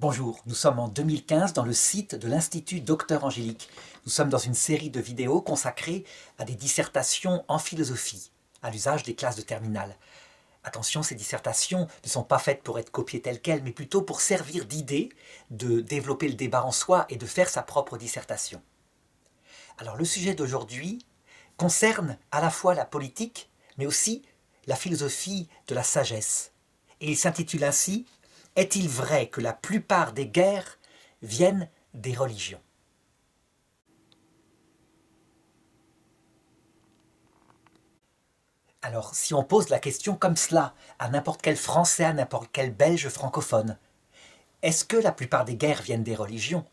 Bonjour, nous sommes en 2015 dans le site de l'Institut Docteur Angélique. Nous sommes dans une série de vidéos consacrées à des dissertations en philosophie, à l'usage des classes de terminale. Attention, ces dissertations ne sont pas faites pour être copiées telles quelles, mais plutôt pour servir d'idée, de développer le débat en soi et de faire sa propre dissertation. Alors le sujet d'aujourd'hui concerne à la fois la politique, mais aussi la philosophie de la sagesse. Et il s'intitule ainsi « Est-il vrai que la plupart des guerres viennent des religions ?» Alors, si on pose la question comme cela à n'importe quel Français, à n'importe quel Belge francophone, est-ce que la plupart des guerres viennent des religions?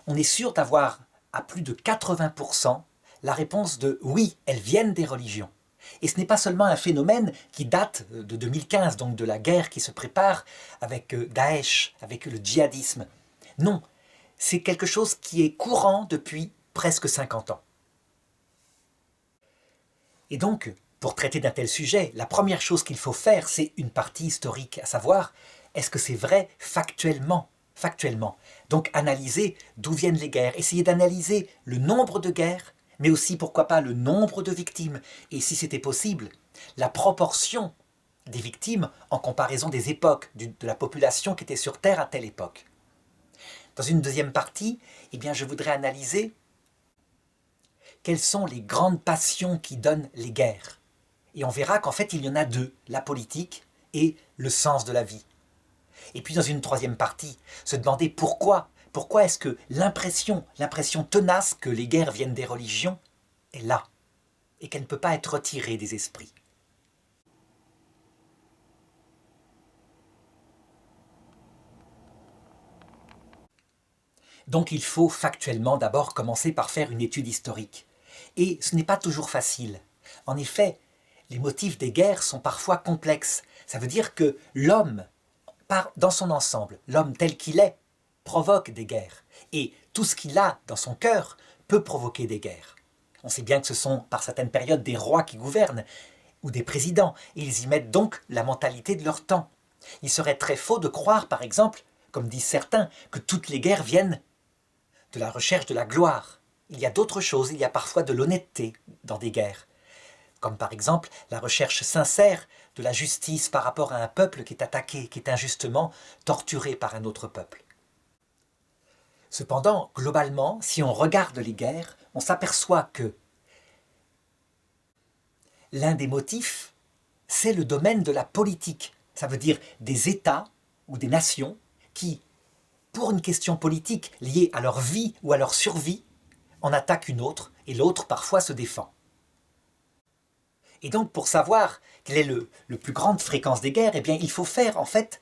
On est sûr d'avoir à plus de 80% la réponse de « oui, elles viennent des religions ». Et ce n'est pas seulement un phénomène qui date de 2015, donc de la guerre qui se prépare avec Daesh, avec le djihadisme. Non, c'est quelque chose qui est courant depuis presque 50 ans. Et donc, pour traiter d'un tel sujet, la première chose qu'il faut faire, c'est une partie historique, à savoir, est-ce que c'est vrai factuellement? Donc analyser d'où viennent les guerres, essayer d'analyser le nombre de guerres, mais aussi, pourquoi pas, le nombre de victimes, et si c'était possible, la proportion des victimes en comparaison des époques, de la population qui était sur Terre à telle époque. Dans une deuxième partie, je voudrais analyser quelles sont les grandes passions qui donnent les guerres. Et on verra qu'en fait, il y en a deux, la politique et le sens de la vie. Et puis dans une troisième partie, se demander pourquoi est-ce que l'impression tenace que les guerres viennent des religions est là, et qu'elle ne peut pas être retirée des esprits. Donc il faut factuellement d'abord commencer par faire une étude historique. Et ce n'est pas toujours facile. En effet, les motifs des guerres sont parfois complexes. Ça veut dire que l'homme, dans son ensemble, l'homme tel qu'il est, provoque des guerres. Et tout ce qu'il a dans son cœur peut provoquer des guerres. On sait bien que ce sont par certaines périodes des rois qui gouvernent, ou des présidents, et ils y mettent donc la mentalité de leur temps. Il serait très faux de croire, par exemple, comme disent certains, que toutes les guerres viennent de la recherche de la gloire. Il y a d'autres choses, il y a parfois de l'honnêteté dans des guerres. Comme par exemple la recherche sincère de la justice par rapport à un peuple qui est attaqué, qui est injustement torturé par un autre peuple. Cependant, globalement, si on regarde les guerres, on s'aperçoit que l'un des motifs, c'est le domaine de la politique. Ça veut dire des États ou des nations qui, pour une question politique liée à leur vie ou à leur survie, en attaquent une autre et l'autre parfois se défend. Et donc pour savoir quelle est la plus grande fréquence des guerres, il faut faire en fait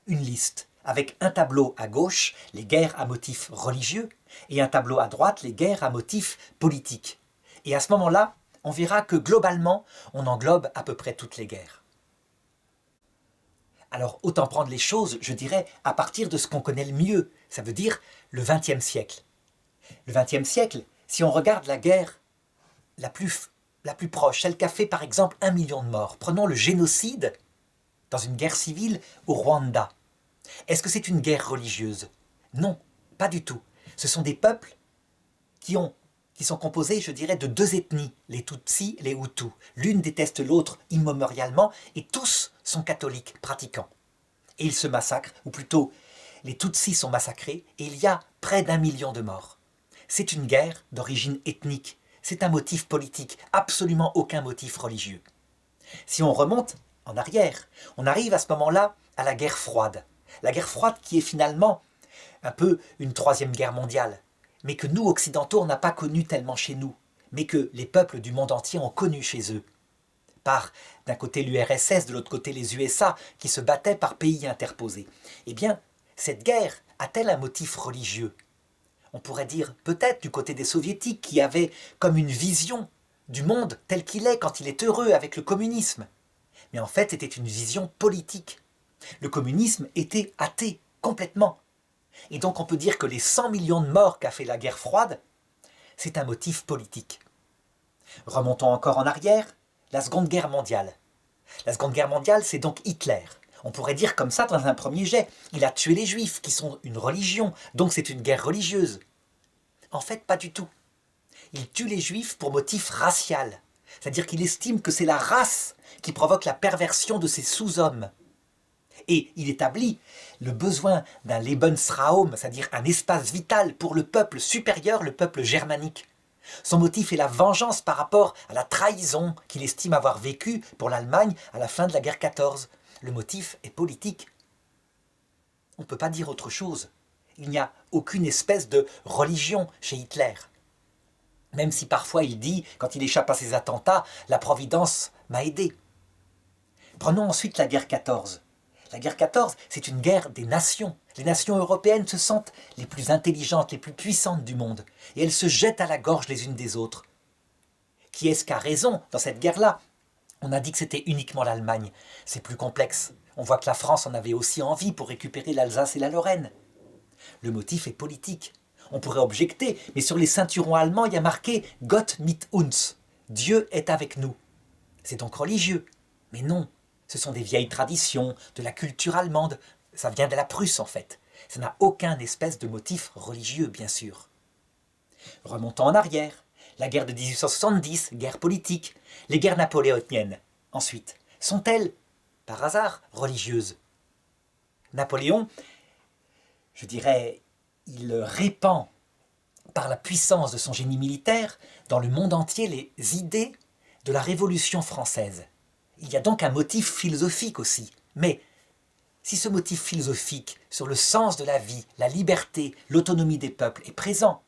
une liste avec un tableau à gauche, les guerres à motif religieux, et un tableau à droite, les guerres à motif politique. Et à ce moment-là, on verra que globalement, on englobe à peu près toutes les guerres. Alors autant prendre les choses, je dirais, à partir de ce qu'on connaît le mieux, ça veut dire le XXe siècle. Le XXe siècle, si on regarde la guerre la plus proche, celle qui a fait par exemple 1 million de morts, prenons le génocide dans une guerre civile au Rwanda. Est-ce que c'est une guerre religieuse? Non, pas du tout. Ce sont des peuples qui sont composés, je dirais, de deux ethnies, les Tutsis et les Hutus. L'une déteste l'autre immémorialement et tous sont catholiques, pratiquants. Et ils se massacrent, ou plutôt, les Tutsis sont massacrés et il y a près d'1 million de morts. C'est une guerre d'origine ethnique. C'est un motif politique, absolument aucun motif religieux. Si on remonte en arrière, on arrive à ce moment-là à la guerre froide. La guerre froide qui est finalement un peu une troisième guerre mondiale, mais que nous, occidentaux, on n'a pas connue tellement chez nous, mais que les peuples du monde entier ont connue chez eux. Par, d'un côté l'URSS, de l'autre côté les USA, qui se battaient par pays interposés. Eh bien, cette guerre a-t-elle un motif religieux? On pourrait dire peut-être du côté des soviétiques qui avaient comme une vision du monde tel qu'il est quand il est heureux avec le communisme. Mais en fait, c'était une vision politique. Le communisme était athée, complètement. Et donc on peut dire que les 100 millions de morts qu'a fait la guerre froide, c'est un motif politique. Remontons encore en arrière, la Seconde Guerre mondiale. La Seconde Guerre mondiale, c'est donc Hitler. On pourrait dire comme ça dans un premier jet, il a tué les Juifs, qui sont une religion, donc c'est une guerre religieuse. En fait, pas du tout. Il tue les Juifs pour motif racial, c'est-à-dire qu'il estime que c'est la race qui provoque la perversion de ces sous-hommes. Et il établit le besoin d'un Lebensraum, c'est-à-dire un espace vital pour le peuple supérieur, le peuple germanique. Son motif est la vengeance par rapport à la trahison qu'il estime avoir vécue pour l'Allemagne à la fin de la guerre 14. Le motif est politique. On ne peut pas dire autre chose. Il n'y a aucune espèce de religion chez Hitler. Même si parfois il dit, quand il échappe à ses attentats, la Providence m'a aidé. Prenons ensuite la guerre 14. La guerre 14, c'est une guerre des nations. Les nations européennes se sentent les plus intelligentes, les plus puissantes du monde. Et elles se jettent à la gorge les unes des autres. Qui est-ce qui a raison dans cette guerre-là? On a dit que c'était uniquement l'Allemagne. C'est plus complexe. On voit que la France en avait aussi envie pour récupérer l'Alsace et la Lorraine. Le motif est politique. On pourrait objecter, mais sur les ceinturons allemands, il y a marqué « Gott mit uns ». Dieu est avec nous. C'est donc religieux. Mais non, ce sont des vieilles traditions, de la culture allemande. Ça vient de la Prusse, en fait. Ça n'a aucun espèce de motif religieux, bien sûr. Remontons en arrière. La guerre de 1870, guerre politique. Les guerres napoléoniennes, ensuite, sont-elles, par hasard, religieuses? Napoléon, je dirais, il répand par la puissance de son génie militaire dans le monde entier les idées de la Révolution française. Il y a donc un motif philosophique aussi. Mais si ce motif philosophique sur le sens de la vie, la liberté, l'autonomie des peuples est présent,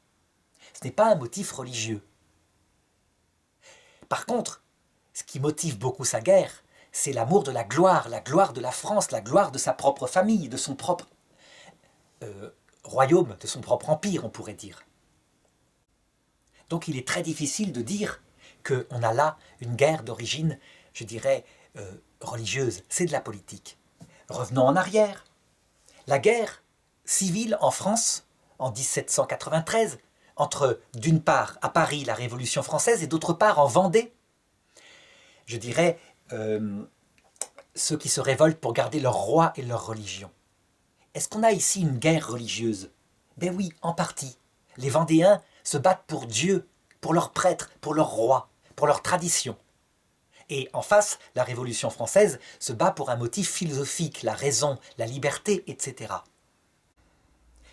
ce n'est pas un motif religieux. Par contre, ce qui motive beaucoup sa guerre, c'est l'amour de la gloire de la France, la gloire de sa propre famille, de son propre royaume, de son propre empire, on pourrait dire. Donc il est très difficile de dire qu'on a là une guerre d'origine, je dirais, religieuse. C'est de la politique. Revenons en arrière. La guerre civile en France, en 1793, entre, d'une part, à Paris, la Révolution française, et d'autre part, en Vendée, je dirais, ceux qui se révoltent pour garder leur roi et leur religion. Est-ce qu'on a ici une guerre religieuse? Ben oui, en partie. Les Vendéens se battent pour Dieu, pour leurs prêtres, pour leur roi, pour leur tradition. Et en face, la Révolution française se bat pour un motif philosophique, la raison, la liberté, etc.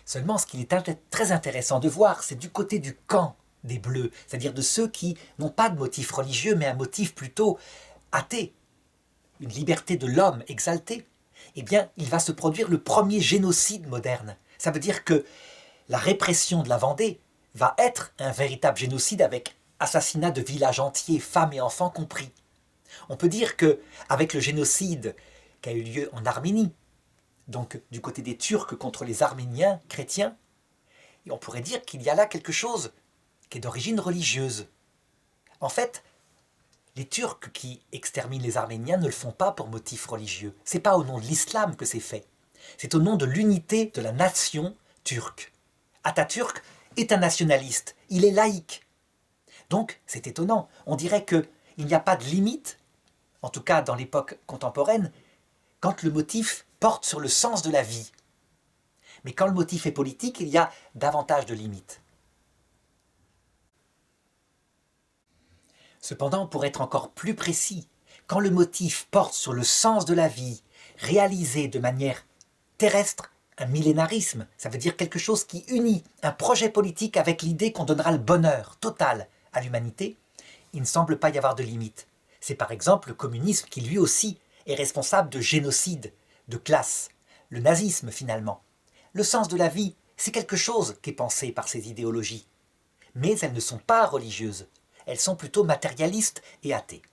Seulement, ce qu'il est très intéressant de voir, c'est du côté du camp des Bleus, c'est-à-dire de ceux qui n'ont pas de motif religieux, mais un motif plutôt athée, une liberté de l'homme exaltée. Eh bien, il va se produire le premier génocide moderne. Ça veut dire que la répression de la Vendée va être un véritable génocide avec assassinat de villages entiers, femmes et enfants compris. On peut dire qu'avec le génocide qui a eu lieu en Arménie, donc du côté des Turcs contre les Arméniens chrétiens, et on pourrait dire qu'il y a là quelque chose qui est d'origine religieuse. En fait, les Turcs qui exterminent les Arméniens ne le font pas pour motif religieux. Ce n'est pas au nom de l'islam que c'est fait. C'est au nom de l'unité de la nation turque. Atatürk est un nationaliste, il est laïque. Donc, c'est étonnant. On dirait qu'il n'y a pas de limite, en tout cas dans l'époque contemporaine, quand le motif porte sur le sens de la vie. Mais quand le motif est politique, il y a davantage de limites. Cependant, pour être encore plus précis, quand le motif porte sur le sens de la vie, réalisé de manière terrestre, un millénarisme, ça veut dire quelque chose qui unit un projet politique avec l'idée qu'on donnera le bonheur total à l'humanité, il ne semble pas y avoir de limite. C'est par exemple le communisme qui lui aussi est responsable de génocide, de classe, le nazisme finalement. Le sens de la vie, c'est quelque chose qui est pensé par ces idéologies. Mais elles ne sont pas religieuses, elles sont plutôt matérialistes et athées.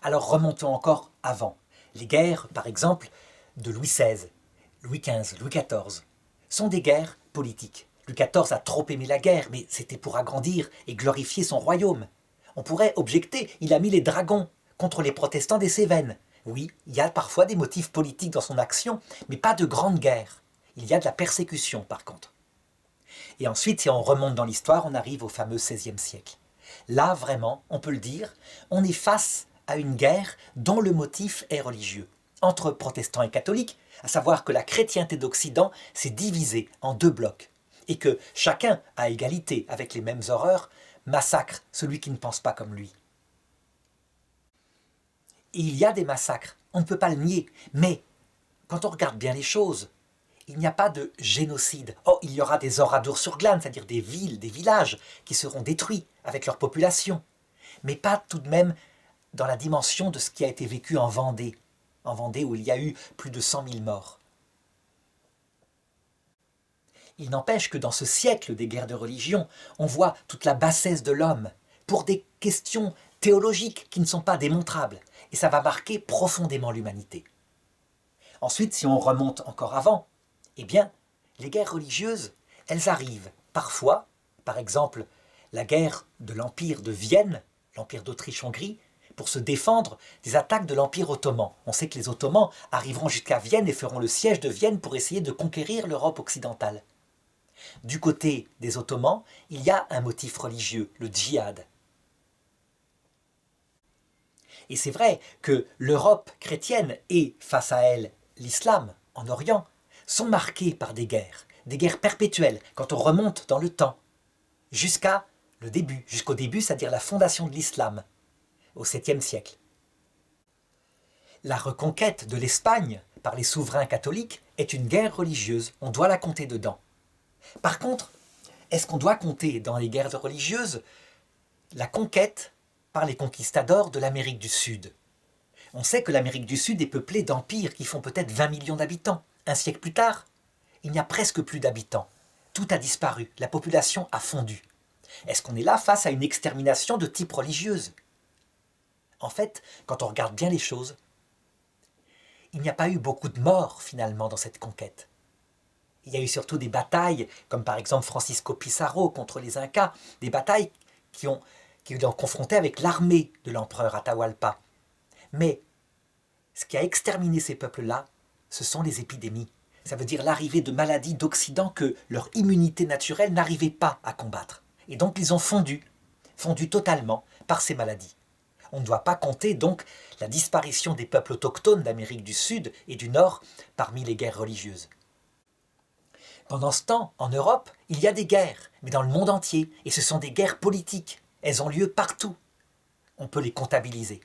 Alors remontons encore avant. Les guerres, par exemple, de Louis XVI, Louis XV, Louis XIV, sont des guerres politiques. Louis XIV a trop aimé la guerre, mais c'était pour agrandir et glorifier son royaume. On pourrait objecter, il a mis les dragons contre les protestants des Cévennes. Oui, il y a parfois des motifs politiques dans son action, mais pas de grande guerre. Il y a de la persécution, par contre. Et ensuite, si on remonte dans l'histoire, on arrive au fameux XVIe siècle. Là, vraiment, on peut le dire, on est face à une guerre dont le motif est religieux. entre protestants et catholiques, à savoir que la chrétienté d'Occident s'est divisée en deux blocs, et que chacun, à égalité avec les mêmes horreurs, massacre celui qui ne pense pas comme lui. Et il y a des massacres, on ne peut pas le nier, mais quand on regarde bien les choses, il n'y a pas de génocide. Oh, il y aura des Oradour-sur-Glane, c'est-à-dire des villes, des villages qui seront détruits avec leur population, mais pas tout de même dans la dimension de ce qui a été vécu en Vendée où il y a eu plus de 100 000 morts. Il n'empêche que dans ce siècle des guerres de religion, on voit toute la bassesse de l'homme pour des questions théologiques qui ne sont pas démontrables, et ça va marquer profondément l'humanité. Ensuite, si on remonte encore avant, eh bien, les guerres religieuses, elles arrivent parfois, par exemple, la guerre de l'Empire de Vienne, l'Empire d'Autriche-Hongrie, pour se défendre des attaques de l'Empire ottoman. On sait que les Ottomans arriveront jusqu'à Vienne et feront le siège de Vienne pour essayer de conquérir l'Europe occidentale. Du côté des Ottomans, il y a un motif religieux, le djihad. Et c'est vrai que l'Europe chrétienne et, face à elle, l'islam, en Orient, sont marqués par des guerres perpétuelles, quand on remonte dans le temps, jusqu'au début, c'est-à-dire la fondation de l'islam, au 7e siècle. La reconquête de l'Espagne par les souverains catholiques est une guerre religieuse, on doit la compter dedans. Par contre, est-ce qu'on doit compter dans les guerres religieuses la conquête par les conquistadors de l'Amérique du Sud? On sait que l'Amérique du Sud est peuplée d'empires qui font peut-être 20 millions d'habitants. Un siècle plus tard, il n'y a presque plus d'habitants. Tout a disparu, la population a fondu. Est-ce qu'on est là face à une extermination de type religieuse? En fait, quand on regarde bien les choses, il n'y a pas eu beaucoup de morts finalement dans cette conquête. Il y a eu surtout des batailles, comme par exemple Francisco Pizarro contre les Incas, des batailles qui l'ont confronté avec l'armée de l'empereur Atahualpa. Mais ce qui a exterminé ces peuples-là, ce sont les épidémies. Ça veut dire l'arrivée de maladies d'Occident que leur immunité naturelle n'arrivait pas à combattre. Et donc ils ont fondu totalement par ces maladies. On ne doit pas compter donc la disparition des peuples autochtones d'Amérique du Sud et du Nord parmi les guerres religieuses. Pendant ce temps, en Europe, il y a des guerres, mais dans le monde entier, et ce sont des guerres politiques. Elles ont lieu partout. On peut les comptabiliser.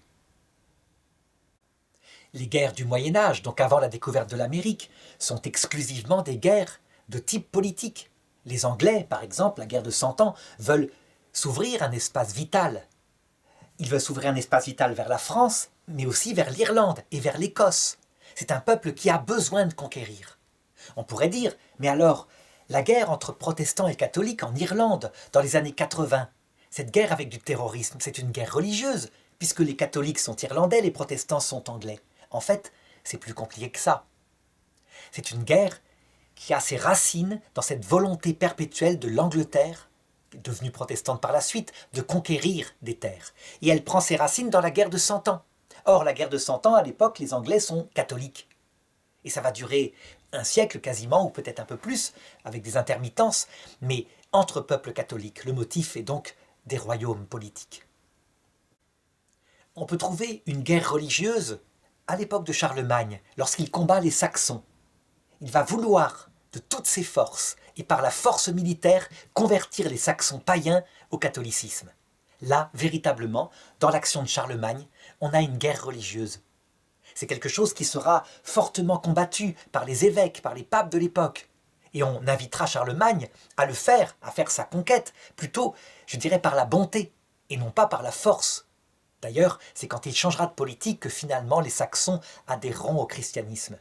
Les guerres du Moyen-Âge, donc avant la découverte de l'Amérique, sont exclusivement des guerres de type politique. Les Anglais, par exemple, la guerre de 100 ans, veulent s'ouvrir un espace vital. Ils veulent s'ouvrir un espace vital vers la France, mais aussi vers l'Irlande et vers l'Écosse. C'est un peuple qui a besoin de conquérir. On pourrait dire, mais alors, la guerre entre protestants et catholiques en Irlande, dans les années 80, cette guerre avec du terrorisme, c'est une guerre religieuse, puisque les catholiques sont irlandais, les protestants sont anglais. En fait, c'est plus compliqué que ça. C'est une guerre qui a ses racines dans cette volonté perpétuelle de l'Angleterre, devenue protestante par la suite, de conquérir des terres. Et elle prend ses racines dans la guerre de 100 ans. Or, la guerre de 100 ans, à l'époque, les Anglais sont catholiques. Et ça va durer un siècle quasiment, ou peut-être un peu plus, avec des intermittences, mais entre peuples catholiques. Le motif est donc des royaumes politiques. On peut trouver une guerre religieuse à l'époque de Charlemagne, lorsqu'il combat les Saxons. Il va vouloir, de toutes ses forces, et par la force militaire, convertir les Saxons païens au catholicisme. Là, véritablement, dans l'action de Charlemagne, on a une guerre religieuse. C'est quelque chose qui sera fortement combattu par les évêques, par les papes de l'époque. Et on invitera Charlemagne à le faire, à faire sa conquête, plutôt, je dirais, par la bonté, et non pas par la force. D'ailleurs, c'est quand il changera de politique que finalement les Saxons adhéreront au christianisme.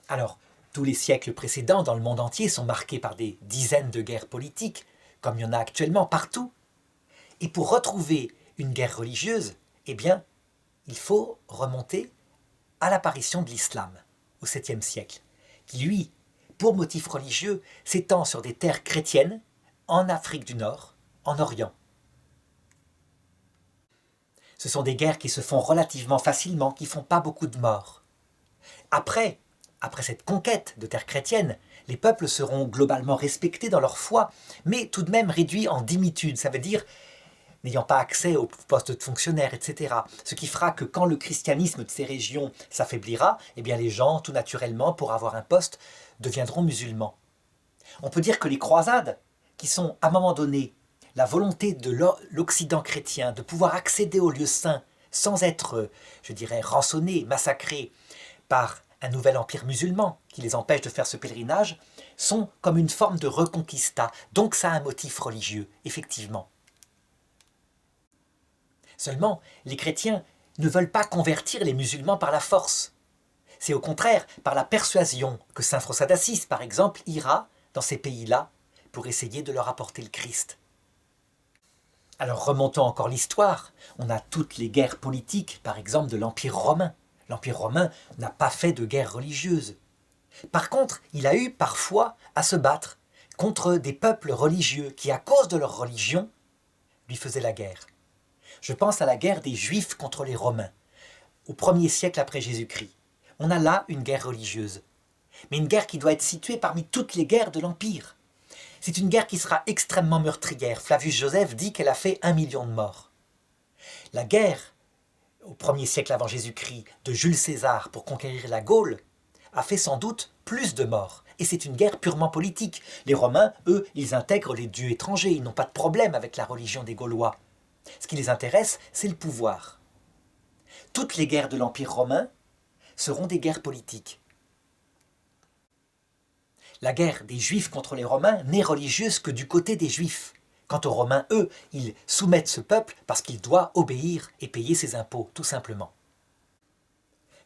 Alors, tous les siècles précédents dans le monde entier sont marqués par des dizaines de guerres politiques, comme il y en a actuellement partout. Et pour retrouver une guerre religieuse, eh bien, il faut remonter à l'apparition de l'islam, au 7e siècle, qui lui, pour motif religieux, s'étend sur des terres chrétiennes, en Afrique du Nord, en Orient. Ce sont des guerres qui se font relativement facilement, qui ne font pas beaucoup de morts. Après cette conquête de terres chrétiennes, les peuples seront globalement respectés dans leur foi, mais tout de même réduits en dimitude. Ça veut dire n'ayant pas accès aux postes de fonctionnaires, etc. Ce qui fera que quand le christianisme de ces régions s'affaiblira, eh bien les gens, tout naturellement, pour avoir un poste, deviendront musulmans. On peut dire que les croisades, qui sont à un moment donné la volonté de l'Occident chrétien de pouvoir accéder aux lieux saints sans être, je dirais, rançonnés, massacrés par un nouvel empire musulman qui les empêche de faire ce pèlerinage, sont comme une forme de reconquista. Donc ça a un motif religieux, effectivement. Seulement, les chrétiens ne veulent pas convertir les musulmans par la force. C'est au contraire par la persuasion que saint François d'Assise, par exemple, ira dans ces pays-là pour essayer de leur apporter le Christ. Alors remontons encore l'histoire. On a toutes les guerres politiques, par exemple, de l'Empire romain. L'Empire romain n'a pas fait de guerre religieuse. Par contre, il a eu parfois à se battre contre des peuples religieux qui, à cause de leur religion, lui faisaient la guerre. Je pense à la guerre des Juifs contre les Romains, au 1er siècle après Jésus-Christ. On a là une guerre religieuse, mais une guerre qui doit être située parmi toutes les guerres de l'Empire. C'est une guerre qui sera extrêmement meurtrière. Flavius Joseph dit qu'elle a fait 1 million de morts. La guerre, au 1er siècle avant Jésus-Christ, de Jules César pour conquérir la Gaule, a fait sans doute plus de morts. Et c'est une guerre purement politique. Les Romains, eux, ils intègrent les dieux étrangers. Ils n'ont pas de problème avec la religion des Gaulois. Ce qui les intéresse, c'est le pouvoir. Toutes les guerres de l'Empire romain seront des guerres politiques. La guerre des Juifs contre les Romains n'est religieuse que du côté des Juifs. Quant aux Romains, eux, ils soumettent ce peuple parce qu'il doit obéir et payer ses impôts, tout simplement.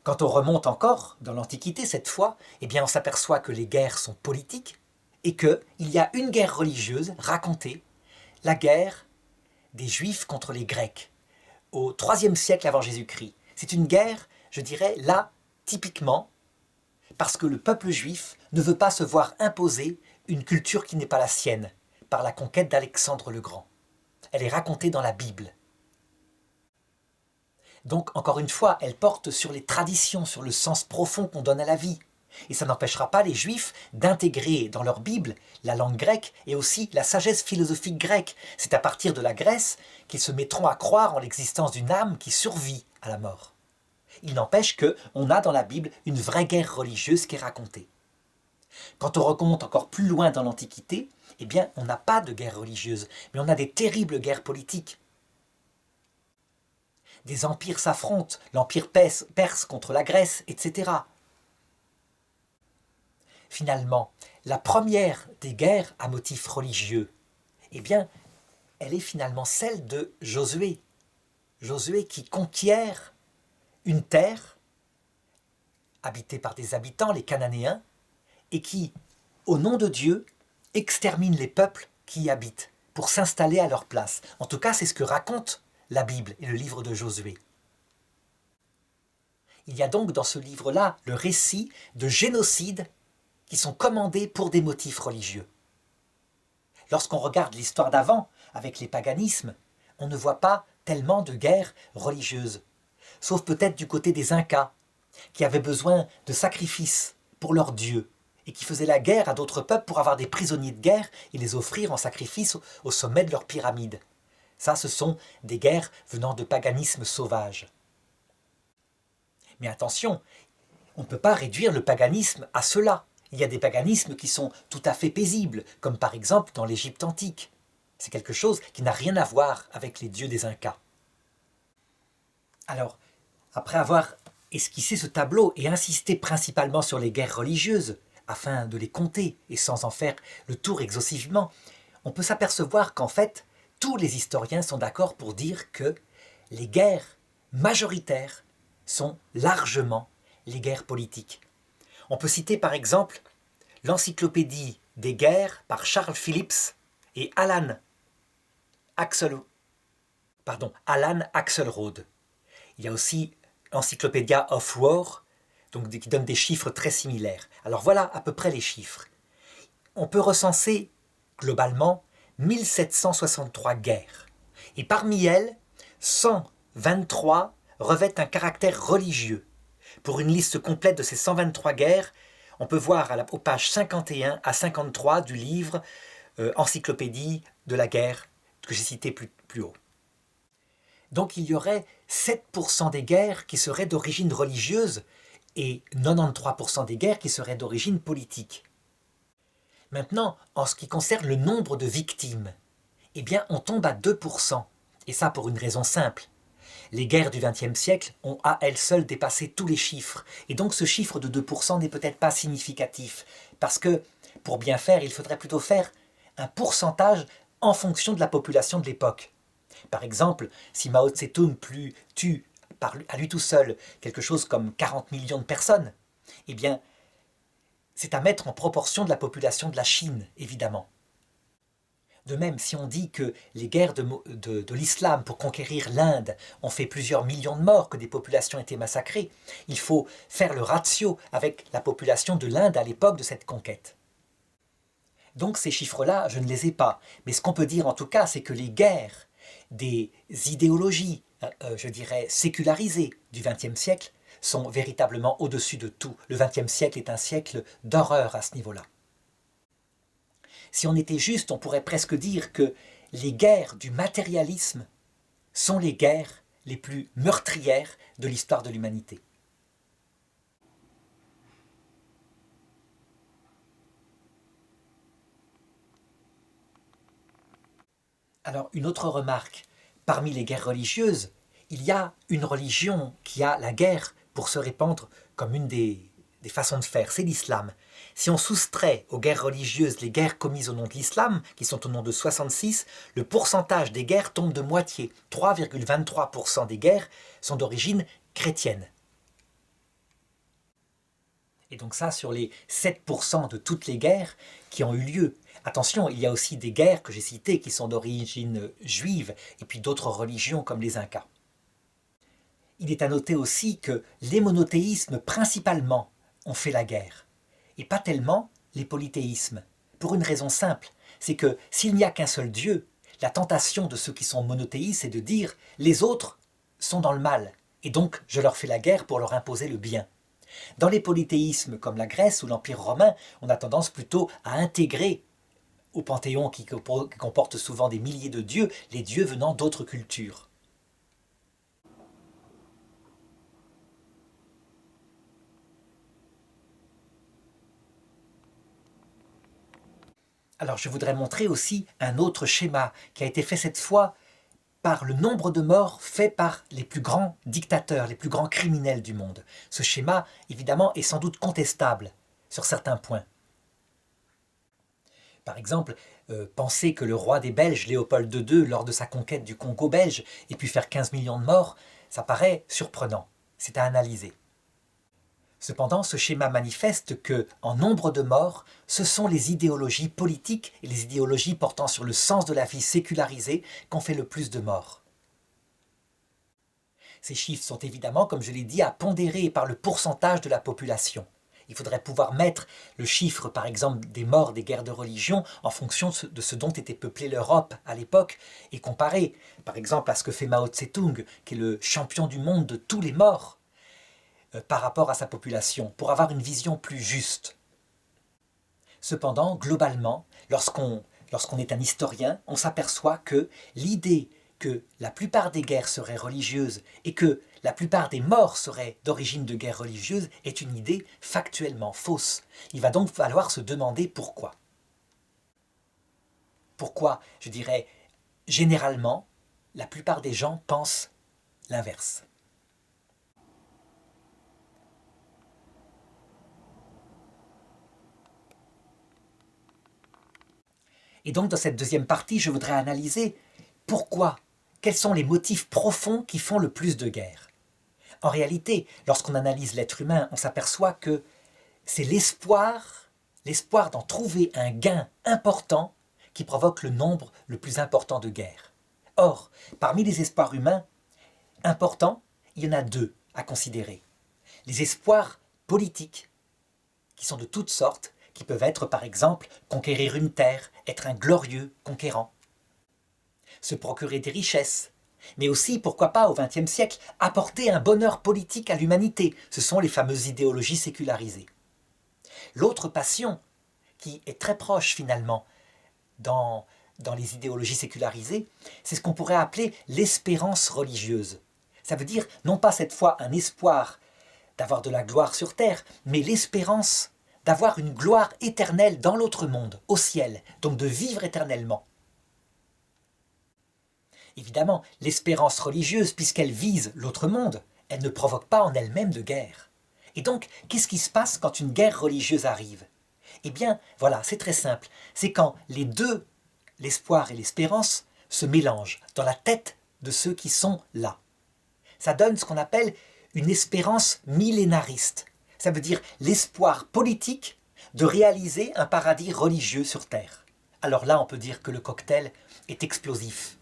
Quand on remonte encore, dans l'Antiquité cette fois, eh bien on s'aperçoit que les guerres sont politiques et qu'il y a une guerre religieuse racontée, la guerre des Juifs contre les Grecs, au IIIe siècle avant Jésus-Christ. C'est une guerre, je dirais, là, typiquement, parce que le peuple juif ne veut pas se voir imposer une culture qui n'est pas la sienne, par la conquête d'Alexandre le Grand. Elle est racontée dans la Bible. Donc, encore une fois, elle porte sur les traditions, sur le sens profond qu'on donne à la vie. Et ça n'empêchera pas les Juifs d'intégrer dans leur Bible la langue grecque et aussi la sagesse philosophique grecque. C'est à partir de la Grèce qu'ils se mettront à croire en l'existence d'une âme qui survit à la mort. Il n'empêche qu'on a dans la Bible une vraie guerre religieuse qui est racontée. Quand on remonte encore plus loin dans l'Antiquité, eh bien, on n'a pas de guerre religieuse, mais on a des terribles guerres politiques. Des empires s'affrontent, l'empire perse contre la Grèce, etc. Finalement, la première des guerres à motif religieux, eh bien, elle est finalement celle de Josué. Josué qui conquiert une terre habitée par des habitants, les Cananéens, et qui, au nom de Dieu, extermine les peuples qui y habitent pour s'installer à leur place. En tout cas, c'est ce que raconte la Bible et le livre de Josué. Il y a donc dans ce livre-là le récit de génocides qui sont commandés pour des motifs religieux. Lorsqu'on regarde l'histoire d'avant, avec les paganismes, on ne voit pas tellement de guerres religieuses, sauf peut-être du côté des Incas, qui avaient besoin de sacrifices pour leurs dieux, et qui faisaient la guerre à d'autres peuples pour avoir des prisonniers de guerre et les offrir en sacrifice au sommet de leurs pyramides. Ça, ce sont des guerres venant de paganisme sauvage. Mais attention, on ne peut pas réduire le paganisme à cela. Il y a des paganismes qui sont tout à fait paisibles, comme par exemple dans l'Égypte antique. C'est quelque chose qui n'a rien à voir avec les dieux des Incas. Alors, après avoir esquissé ce tableau et insisté principalement sur les guerres religieuses, afin de les compter et sans en faire le tour exhaustivement, on peut s'apercevoir qu'en fait, tous les historiens sont d'accord pour dire que les guerres majoritaires sont largement les guerres politiques. On peut citer par exemple l'Encyclopédie des guerres par Charles Phillips et Alan Axelrod. Il y a aussi Encyclopedia of War, donc qui donne des chiffres très similaires. Alors voilà à peu près les chiffres. On peut recenser globalement 1763 guerres. Et parmi elles, 123 revêtent un caractère religieux. Pour une liste complète de ces 123 guerres, on peut voir aux pages 51 à 53 du livre Encyclopédie de la guerre que j'ai cité plus haut. Donc il y aurait 7% des guerres qui seraient d'origine religieuse et 93% des guerres qui seraient d'origine politique. Maintenant, en ce qui concerne le nombre de victimes, eh bien on tombe à 2%, et ça pour une raison simple. Les guerres du XXe siècle ont à elles seules dépassé tous les chiffres, et donc ce chiffre de 2% n'est peut-être pas significatif, parce que pour bien faire, il faudrait plutôt faire un pourcentage en fonction de la population de l'époque. Par exemple, si Mao Tse-tung tue à lui tout seul quelque chose comme 40 millions de personnes, eh bien, c'est à mettre en proportion de la population de la Chine, évidemment. De même, si on dit que les guerres de l'islam pour conquérir l'Inde ont fait plusieurs millions de morts, que des populations étaient massacrées, il faut faire le ratio avec la population de l'Inde à l'époque de cette conquête. Donc ces chiffres-là, je ne les ai pas. Mais ce qu'on peut dire en tout cas, c'est que les guerres des idéologies, je dirais, sécularisées du XXe siècle sont véritablement au-dessus de tout. Le XXe siècle est un siècle d'horreur à ce niveau-là. Si on était juste, on pourrait presque dire que les guerres du matérialisme sont les guerres les plus meurtrières de l'histoire de l'humanité. Alors, une autre remarque, parmi les guerres religieuses, il y a une religion qui a la guerre pour se répandre comme une des façons de faire, c'est l'islam. Si on soustrait aux guerres religieuses les guerres commises au nom de l'islam, qui sont au nom de 66, le pourcentage des guerres tombe de moitié. 3,23% des guerres sont d'origine chrétienne. Et donc ça, sur les 7% de toutes les guerres qui ont eu lieu. Attention, il y a aussi des guerres que j'ai citées qui sont d'origine juive, et puis d'autres religions comme les Incas. Il est à noter aussi que les monothéismes principalement ont fait la guerre, et pas tellement les polythéismes, pour une raison simple, c'est que s'il n'y a qu'un seul Dieu, la tentation de ceux qui sont monothéistes est de dire « les autres sont dans le mal, et donc je leur fais la guerre pour leur imposer le bien ». Dans les polythéismes comme la Grèce ou l'Empire romain, on a tendance plutôt à intégrer au panthéon qui comporte souvent des milliers de dieux, les dieux venant d'autres cultures. Alors je voudrais montrer aussi un autre schéma qui a été fait cette fois par le nombre de morts fait par les plus grands dictateurs, les plus grands criminels du monde. Ce schéma, évidemment, est sans doute contestable sur certains points. Par exemple, penser que le roi des Belges, Léopold II, lors de sa conquête du Congo belge, ait pu faire 15 millions de morts, ça paraît surprenant. C'est à analyser. Cependant, ce schéma manifeste que, en nombre de morts, ce sont les idéologies politiques et les idéologies portant sur le sens de la vie sécularisée qui ont fait le plus de morts. Ces chiffres sont évidemment, comme je l'ai dit, à pondérer par le pourcentage de la population. Il faudrait pouvoir mettre le chiffre, par exemple, des morts des guerres de religion en fonction de ce dont était peuplée l'Europe à l'époque et comparer, par exemple, à ce que fait Mao Tse-tung, qui est le champion du monde de tous les morts, par rapport à sa population, pour avoir une vision plus juste. Cependant, globalement, lorsqu'on est un historien, on s'aperçoit que l'idée que la plupart des guerres seraient religieuses et que la plupart des morts seraient d'origine de guerres religieuses est une idée factuellement fausse. Il va donc falloir se demander pourquoi. Pourquoi, je dirais, généralement, la plupart des gens pensent l'inverse. Et donc dans cette deuxième partie, je voudrais analyser pourquoi, quels sont les motifs profonds qui font le plus de guerres. En réalité, lorsqu'on analyse l'être humain, on s'aperçoit que c'est l'espoir d'en trouver un gain important qui provoque le nombre le plus important de guerres. Or, parmi les espoirs humains importants, il y en a deux à considérer. Les espoirs politiques, qui sont de toutes sortes, qui peuvent être par exemple conquérir une terre, être un glorieux conquérant, se procurer des richesses, mais aussi, pourquoi pas, au XXe siècle, apporter un bonheur politique à l'humanité. Ce sont les fameuses idéologies sécularisées. L'autre passion, qui est très proche finalement dans dans les idéologies sécularisées, c'est ce qu'on pourrait appeler l'espérance religieuse. Ça veut dire non pas cette fois un espoir d'avoir de la gloire sur terre, mais l'espérance d'avoir une gloire éternelle dans l'autre monde, au ciel, donc de vivre éternellement. Évidemment, l'espérance religieuse, puisqu'elle vise l'autre monde, elle ne provoque pas en elle-même de guerre. Et donc, qu'est-ce qui se passe quand une guerre religieuse arrive? Eh bien, voilà, c'est très simple. C'est quand les deux, l'espoir et l'espérance, se mélangent dans la tête de ceux qui sont là. Ça donne ce qu'on appelle une espérance millénariste. Ça veut dire l'espoir politique de réaliser un paradis religieux sur Terre. Alors là, on peut dire que le cocktail est explosif.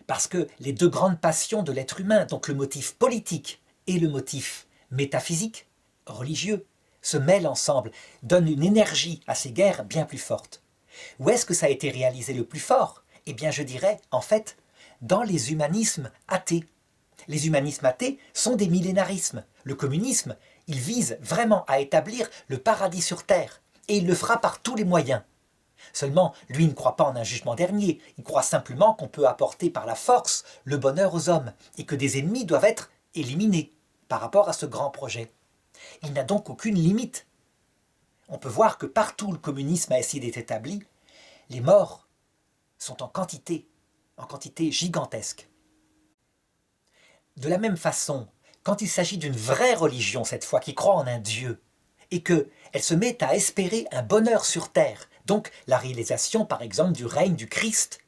Parce que les deux grandes passions de l'être humain, donc le motif politique et le motif métaphysique, religieux, se mêlent ensemble, donnent une énergie à ces guerres bien plus forte. Où est-ce que ça a été réalisé le plus fort? Eh bien, je dirais, en fait, dans les humanismes athées. Les humanismes athées sont des millénarismes. Le communisme, il vise vraiment à établir le paradis sur Terre, et il le fera par tous les moyens. Seulement, lui ne croit pas en un jugement dernier, il croit simplement qu'on peut apporter par la force le bonheur aux hommes, et que des ennemis doivent être éliminés par rapport à ce grand projet. Il n'a donc aucune limite. On peut voir que partout où le communisme a essayé d'être établi, les morts sont en quantité gigantesque. De la même façon, quand il s'agit d'une vraie religion cette fois, qui croit en un Dieu, et qu'elle se met à espérer un bonheur sur terre, donc la réalisation par exemple du règne du Christ,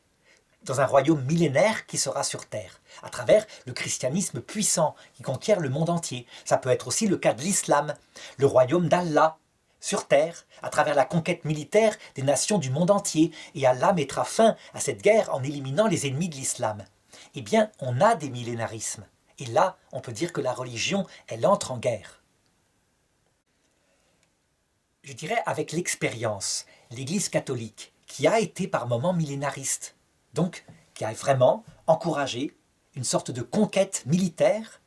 dans un royaume millénaire qui sera sur terre, à travers le christianisme puissant qui conquiert le monde entier. Ça peut être aussi le cas de l'islam, le royaume d'Allah, sur terre, à travers la conquête militaire des nations du monde entier, et Allah mettra fin à cette guerre en éliminant les ennemis de l'islam. Eh bien, on a des millénarismes. Et là, on peut dire que la religion, elle entre en guerre. Je dirais avec l'expérience, l'Église catholique, qui a été par moments millénariste, donc qui a vraiment encouragé une sorte de conquête militaire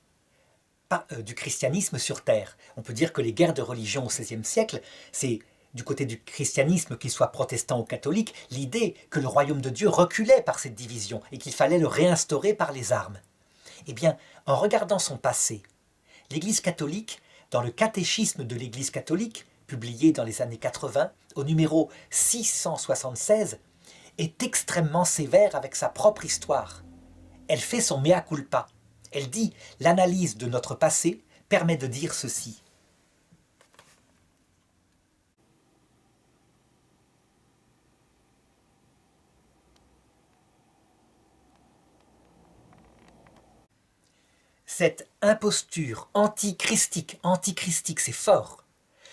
du christianisme sur terre. On peut dire que les guerres de religion au XVIe siècle, c'est du côté du christianisme, qu'il soit protestant ou catholique, l'idée que le royaume de Dieu reculait par cette division et qu'il fallait le réinstaurer par les armes. Eh bien, en regardant son passé, l'Église catholique, dans le catéchisme de l'Église catholique, publié dans les années 80, au numéro 676, est extrêmement sévère avec sa propre histoire. Elle fait son mea culpa. Elle dit « L'analyse de notre passé permet de dire ceci. » Cette imposture antichristique, c'est fort,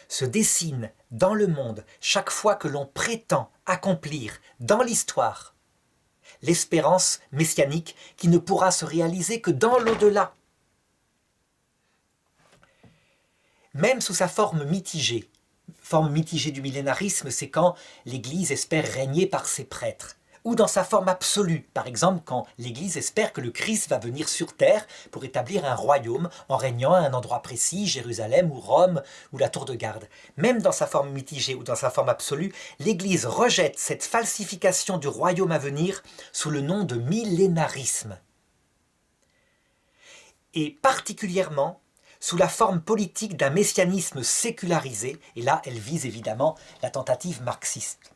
se dessine dans le monde chaque fois que l'on prétend accomplir dans l'histoire l'espérance messianique qui ne pourra se réaliser que dans l'au-delà. Même sous sa forme mitigée du millénarisme, c'est quand l'Église espère régner par ses prêtres, ou dans sa forme absolue, par exemple quand l'Église espère que le Christ va venir sur terre pour établir un royaume en régnant à un endroit précis, Jérusalem ou Rome ou la tour de garde. Même dans sa forme mitigée ou dans sa forme absolue, l'Église rejette cette falsification du royaume à venir sous le nom de millénarisme. Et particulièrement sous la forme politique d'un messianisme sécularisé, et là elle vise évidemment la tentative marxiste.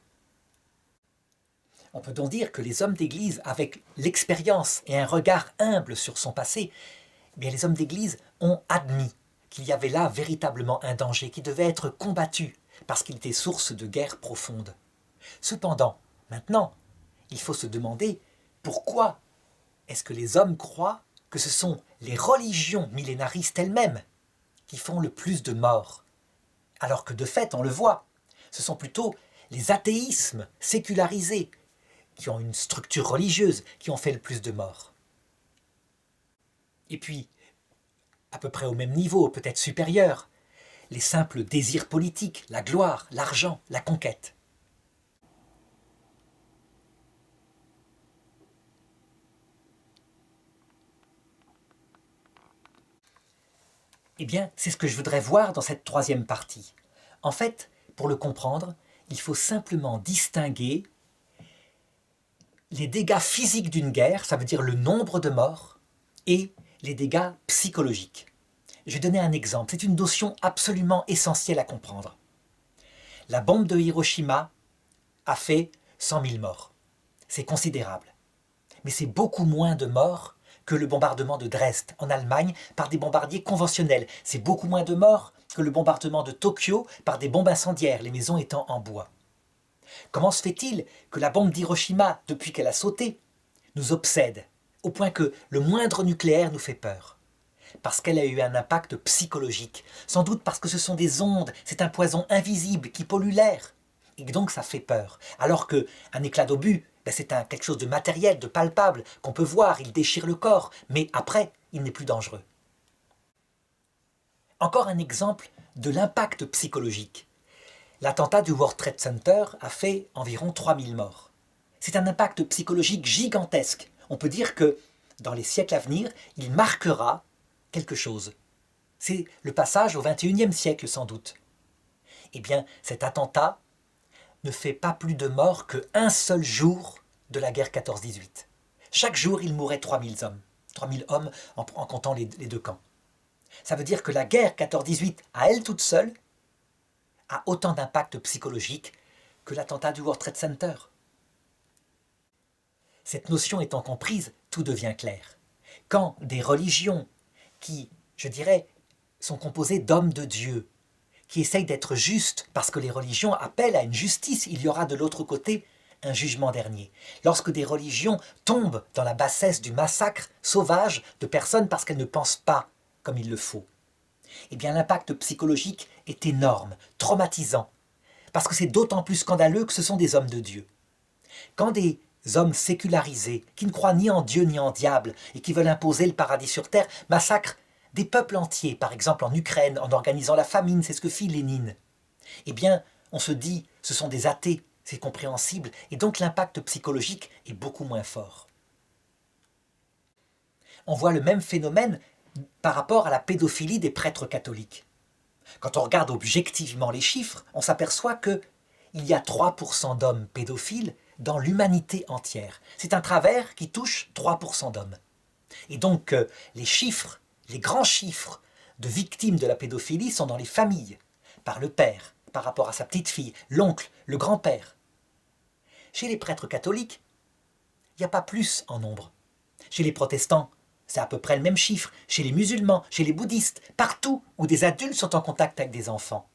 On peut donc dire que les hommes d'Église, avec l'expérience et un regard humble sur son passé, eh bien les hommes d'Église ont admis qu'il y avait là véritablement un danger qui devait être combattu parce qu'il était source de guerres profondes. Cependant, maintenant, il faut se demander pourquoi est-ce que les hommes croient que ce sont les religions millénaristes elles-mêmes qui font le plus de morts, alors que de fait, on le voit, ce sont plutôt les athéismes sécularisés qui ont une structure religieuse, qui ont fait le plus de morts. Et puis, à peu près au même niveau, peut-être supérieur, les simples désirs politiques, la gloire, l'argent, la conquête. Eh bien, c'est ce que je voudrais voir dans cette troisième partie. En fait, pour le comprendre, il faut simplement distinguer les dégâts physiques d'une guerre, ça veut dire le nombre de morts, et les dégâts psychologiques. Je vais donner un exemple, c'est une notion absolument essentielle à comprendre. La bombe de Hiroshima a fait 100 000 morts. C'est considérable. Mais c'est beaucoup moins de morts que le bombardement de Dresde en Allemagne par des bombardiers conventionnels. C'est beaucoup moins de morts que le bombardement de Tokyo par des bombes incendiaires, les maisons étant en bois. Comment se fait-il que la bombe d'Hiroshima, depuis qu'elle a sauté, nous obsède, au point que le moindre nucléaire nous fait peur? Parce qu'elle a eu un impact psychologique, sans doute parce que ce sont des ondes, c'est un poison invisible qui pollue l'air, et donc ça fait peur. Alors qu'un éclat d'obus, c'est quelque chose de matériel, de palpable, qu'on peut voir, il déchire le corps, mais après, il n'est plus dangereux. Encore un exemple de l'impact psychologique. L'attentat du World Trade Center a fait environ 3000 morts. C'est un impact psychologique gigantesque. On peut dire que dans les siècles à venir, il marquera quelque chose. C'est le passage au XXIe siècle sans doute. Eh bien, cet attentat ne fait pas plus de morts qu'un seul jour de la guerre 14-18. Chaque jour, il mourait 3000 hommes. 3000 hommes en comptant les deux camps. Ça veut dire que la guerre 14-18, à elle toute seule, a autant d'impact psychologique que l'attentat du World Trade Center. Cette notion étant comprise, tout devient clair. Quand des religions qui, je dirais, sont composées d'hommes de Dieu, qui essayent d'être justes parce que les religions appellent à une justice, il y aura de l'autre côté un jugement dernier. Lorsque des religions tombent dans la bassesse du massacre sauvage de personnes parce qu'elles ne pensent pas comme il le faut, eh bien l'impact psychologique est énorme, traumatisant, parce que c'est d'autant plus scandaleux que ce sont des hommes de Dieu. Quand des hommes sécularisés, qui ne croient ni en Dieu ni en diable, et qui veulent imposer le paradis sur terre, massacrent des peuples entiers, par exemple en Ukraine, en organisant la famine, c'est ce que fit Lénine, eh bien, on se dit, ce sont des athées, c'est compréhensible, et donc l'impact psychologique est beaucoup moins fort. On voit le même phénomène par rapport à la pédophilie des prêtres catholiques. Quand on regarde objectivement les chiffres, on s'aperçoit qu'il y a 3% d'hommes pédophiles dans l'humanité entière. C'est un travers qui touche 3% d'hommes. Et donc les chiffres, les grands chiffres de victimes de la pédophilie sont dans les familles, par le père, par rapport à sa petite fille, l'oncle, le grand-père. Chez les prêtres catholiques, il n'y a pas plus en nombre. Chez les protestants, c'est à peu près le même chiffre. Chez les musulmans, chez les bouddhistes, partout où des adultes sont en contact avec des enfants.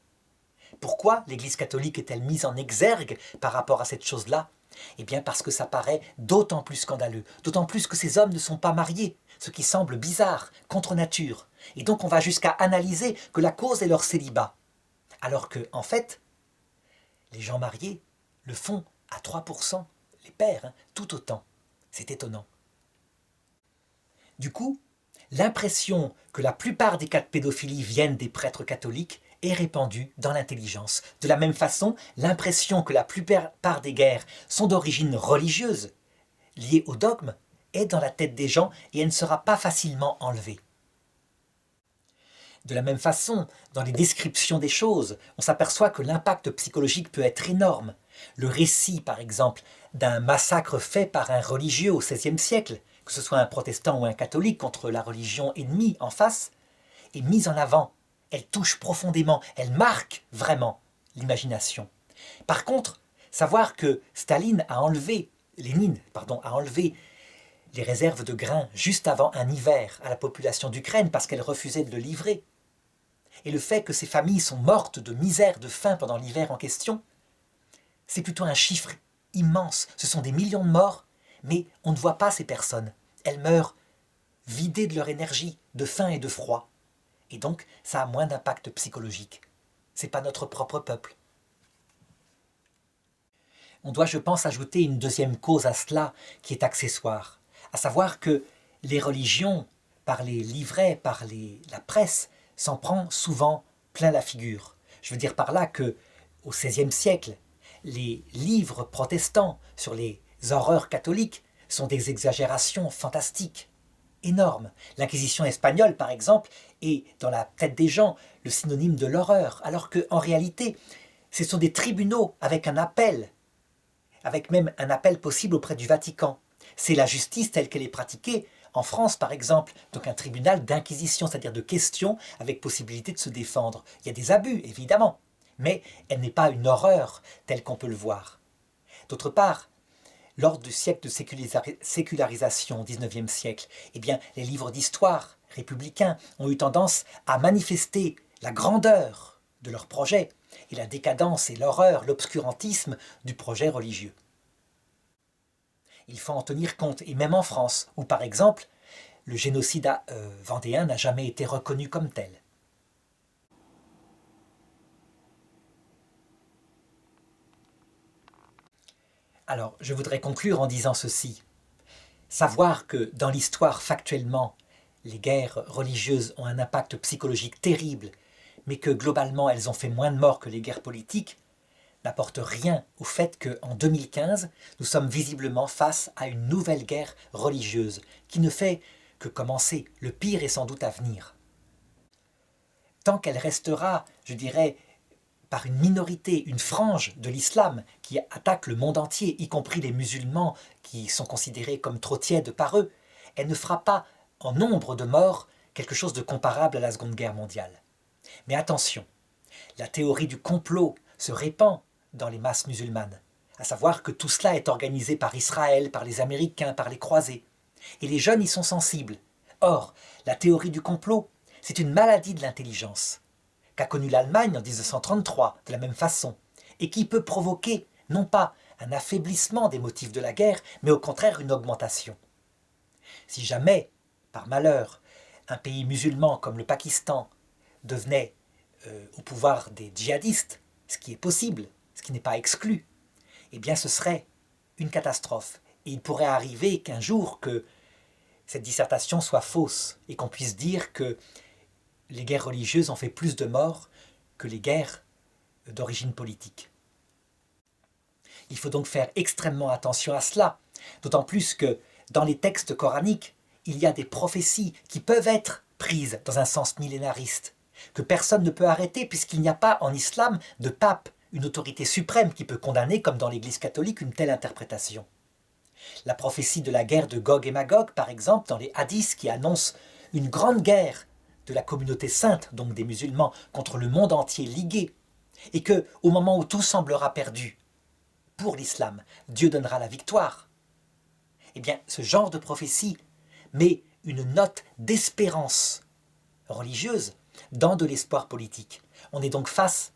Pourquoi l'Église catholique est-elle mise en exergue par rapport à cette chose-là? Eh bien parce que ça paraît d'autant plus scandaleux, d'autant plus que ces hommes ne sont pas mariés, ce qui semble bizarre, contre nature. Et donc on va jusqu'à analyser que la cause est leur célibat. Alors que, en fait, les gens mariés le font à 3%, les pères, tout autant. C'est étonnant. Du coup, l'impression que la plupart des cas de pédophilie viennent des prêtres catholiques est répandue dans l'intelligence. De la même façon, l'impression que la plupart des guerres sont d'origine religieuse, liée au dogme, est dans la tête des gens et elle ne sera pas facilement enlevée. De la même façon, dans les descriptions des choses, on s'aperçoit que l'impact psychologique peut être énorme. Le récit, par exemple, d'un massacre fait par un religieux au XVIe siècle, que ce soit un protestant ou un catholique contre la religion ennemie en face, est mise en avant. Elle touche profondément, elle marque vraiment l'imagination. Par contre, savoir que Lénine a enlevé les réserves de grains juste avant un hiver à la population d'Ukraine parce qu'elle refusait de le livrer, et le fait que ces familles sont mortes de misère, de faim pendant l'hiver en question, c'est plutôt un chiffre immense. Ce sont des millions de morts, mais on ne voit pas ces personnes. Elles meurent vidées de leur énergie, de faim et de froid. Et donc, ça a moins d'impact psychologique. Ce n'est pas notre propre peuple. On doit, je pense, ajouter une deuxième cause à cela qui est accessoire, à savoir que les religions, par les livrets, par la presse, s'en prend souvent plein la figure. Je veux dire par là que, au XVIe siècle, les livres protestants sur les horreurs catholiques sont des exagérations fantastiques, énormes. L'Inquisition espagnole, par exemple, est, dans la tête des gens, le synonyme de l'horreur, alors qu'en réalité, Ce sont des tribunaux avec un appel, avec même un appel possible auprès du Vatican. C'est la justice telle qu'elle est pratiquée en France, par exemple, donc un tribunal d'inquisition, c'est-à-dire de questions avec possibilité de se défendre. Il y a des abus, évidemment, mais elle n'est pas une horreur telle qu'on peut le voir. D'autre part, lors du siècle de sécularisation au XIXe siècle, eh bien, les livres d'histoire républicains ont eu tendance à manifester la grandeur de leur projet et la décadence et l'horreur, l'obscurantisme du projet religieux. Il faut en tenir compte, et même en France, où par exemple, le génocide vendéen n'a jamais été reconnu comme tel. Alors, je voudrais conclure en disant ceci. Savoir que dans l'histoire, factuellement, les guerres religieuses ont un impact psychologique terrible, mais que globalement elles ont fait moins de morts que les guerres politiques, n'apporte rien au fait qu'en 2015, nous sommes visiblement face à une nouvelle guerre religieuse qui ne fait que commencer. Le pire est sans doute à venir. Tant qu'elle restera, je dirais, par une minorité, une frange de l'islam qui attaque le monde entier, y compris les musulmans qui sont considérés comme trop tièdes par eux, elle ne fera pas, en nombre de morts, quelque chose de comparable à la Seconde Guerre mondiale. Mais attention, la théorie du complot se répand dans les masses musulmanes, à savoir que tout cela est organisé par Israël, par les Américains, par les croisés. Et les jeunes y sont sensibles. Or, la théorie du complot, c'est une maladie de l'intelligence, qu'a connue l'Allemagne en 1933 de la même façon, et qui peut provoquer non pas un affaiblissement des motifs de la guerre, mais au contraire une augmentation. Si jamais, par malheur, un pays musulman comme le Pakistan devenait au pouvoir des djihadistes, ce qui est possible, ce qui n'est pas exclu, eh bien ce serait une catastrophe. Et il pourrait arriver qu'un jour que cette dissertation soit fausse et qu'on puisse dire que les guerres religieuses ont fait plus de morts que les guerres d'origine politique. Il faut donc faire extrêmement attention à cela, d'autant plus que dans les textes coraniques, il y a des prophéties qui peuvent être prises dans un sens millénariste, que personne ne peut arrêter puisqu'il n'y a pas en islam de pape, une autorité suprême qui peut condamner, comme dans l'Église catholique, une telle interprétation. La prophétie de la guerre de Gog et Magog, par exemple, dans les hadiths qui annoncent une grande guerre de la communauté sainte, donc des musulmans, contre le monde entier ligué, et que, au moment où tout semblera perdu, pour l'islam, Dieu donnera la victoire. Eh bien, ce genre de prophétie met une note d'espérance religieuse dans de l'espoir politique. On est donc face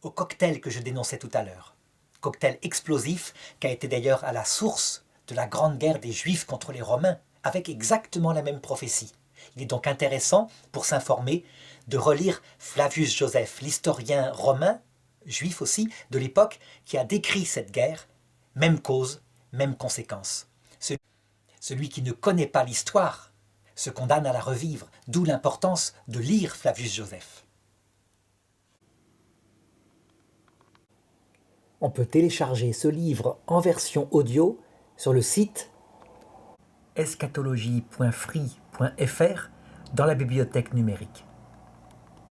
au cocktail que je dénonçais tout à l'heure. Cocktail explosif qui a été d'ailleurs à la source de la grande guerre des Juifs contre les Romains, avec exactement la même prophétie. Il est donc intéressant, pour s'informer, de relire Flavius Joseph, l'historien romain, juif aussi, de l'époque, qui a décrit cette guerre, même cause, même conséquence. Celui qui ne connaît pas l'histoire se condamne à la revivre, d'où l'importance de lire Flavius Joseph. On peut télécharger ce livre en version audio sur le site eschatologie.free.fr dans la bibliothèque numérique.